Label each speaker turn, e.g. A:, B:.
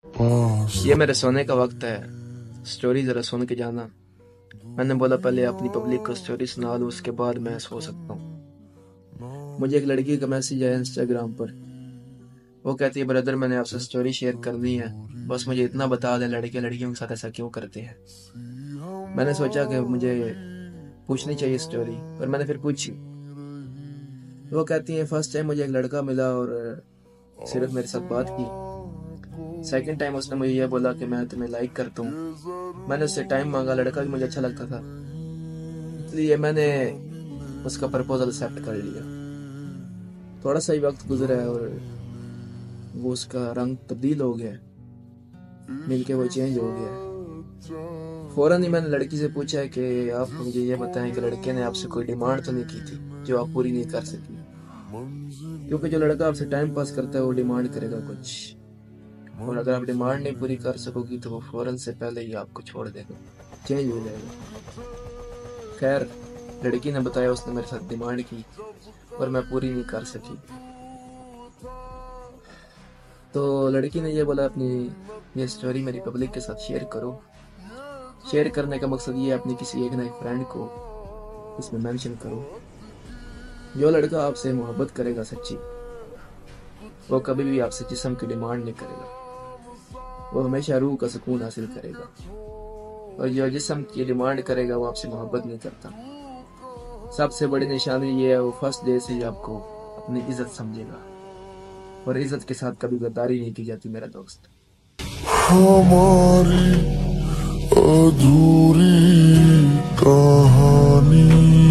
A: ये मेरे सोने का वक्त है, स्टोरी जरा सुन के जाना। मैंने बोला पहले अपनी पब्लिक को स्टोरी सुना लूं, उसके बाद मैं सो सकता हूँ। मुझे एक लड़की का मैसेज आया इंस्टाग्राम पर। वो कहती है, ब्रदर मैंने आपसे स्टोरी शेयर करनी है, बस मुझे इतना बता दें लड़के लड़कियों के साथ ऐसा क्यों करते हैं। मैंने सोचा कि मुझे पूछनी चाहिए स्टोरी, पर मैंने फिर पूछी। वो कहती है, फर्स्ट टाइम मुझे एक लड़का मिला और सिर्फ मेरे साथ बात की। सेकंड टाइम उसने मुझे यह बोला कि मैं तुम्हें लाइक करता हूँ। मैंने उससे टाइम मांगा, लड़का भी मुझे अच्छा लगता था, इसलिए मैंने उसका प्रपोजल एक्सेप्ट कर लिया। थोड़ा सा ही वक्त गुजरा है और वो उसका रंग तब्दील हो गया, मिलके वो चेंज हो गया। फौरन ही मैंने लड़की से पूछा कि आप मुझे ये बताएं कि लड़के ने आपसे कोई डिमांड तो नहीं की थी जो आप पूरी नहीं कर सकी, क्योंकि जो लड़का आपसे टाइम पास करता है वो डिमांड करेगा कुछ, और अगर आप डिमांड नहीं पूरी कर सकोगी तो वो फौरन से पहले ही आपको छोड़ देगा, चेंज हो जाएगा। खैर, लड़की ने बताया उसने मेरे साथ डिमांड की पर मैं पूरी नहीं कर सकी। तो लड़की ने ये बोला, अपनी ये स्टोरी मेरी पब्लिक के साथ शेयर करो। शेयर करने का मकसद ये है, अपनी किसी एक ना एक फ्रेंड को इसमें मेंशन करो। जो लड़का आपसे मोहब्बत करेगा सच्ची, वो कभी भी आपसे जिस्म की डिमांड नहीं करेगा, वो हमेशा रूह का सुकून हासिल करेगा। और जो जिस्म की डिमांड करेगा वो आपसे मोहब्बत नहीं करता। सबसे बड़ी निशानी ये है, वो फर्स्ट डे से ही आपको अपनी इज्जत समझेगा, और इज्जत के साथ कभी गद्दारी नहीं की जाती मेरा दोस्त।
B: हमारी अधूरी कहानी।